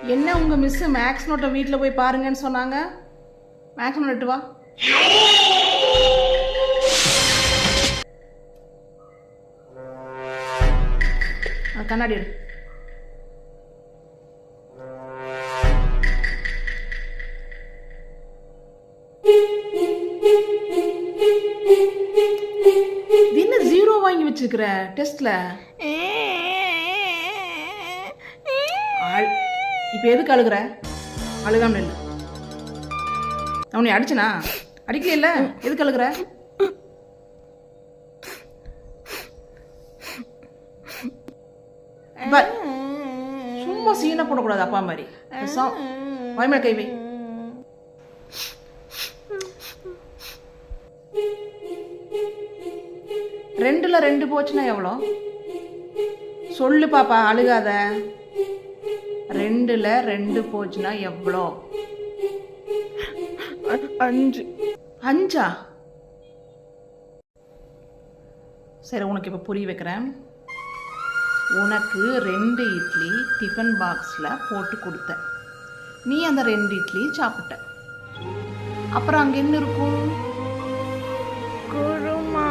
என்ன உங்கள் miss maths நோட்டை வீட்டில் போய் பாருங்கன்னு சொன்னாங்க. மேக்ஸ் நோட் எட்டு வா. கண்ணாடி எடு. என்ன ஜீரோ வாங்கி வச்சிருக்கிற டெஸ்ட்ல? இப்போ எதுக்கு அழுகுற? அழுகாம இல்லை. அவனை அடிச்சனா? அடிக்கல. எதுக்கு அழுகுற? சும்மா சீனா போடக்கூடாது அப்பா மாதிரி. வாய்மேல கை வை. ரெண்டுல ரெண்டு போச்சுன்னா எவ்வளோ? சொல்லு பாப்பா, அழுகாத. ரெண்டுல ரெண்டு போச்சுன்னா எவ்வளோ? 5. 5ஆ? சரி, உனக்கு இப்போ புரிய வைக்கிறேன். உனக்கு 2 இட்லி டிஃபன் பாக்ஸில் போட்டு கொடுத்தேன். நீ அந்த 2 இட்லி சாப்பிட்ட. அப்புறம் அங்கே என்ன இருக்கும்? குருமா.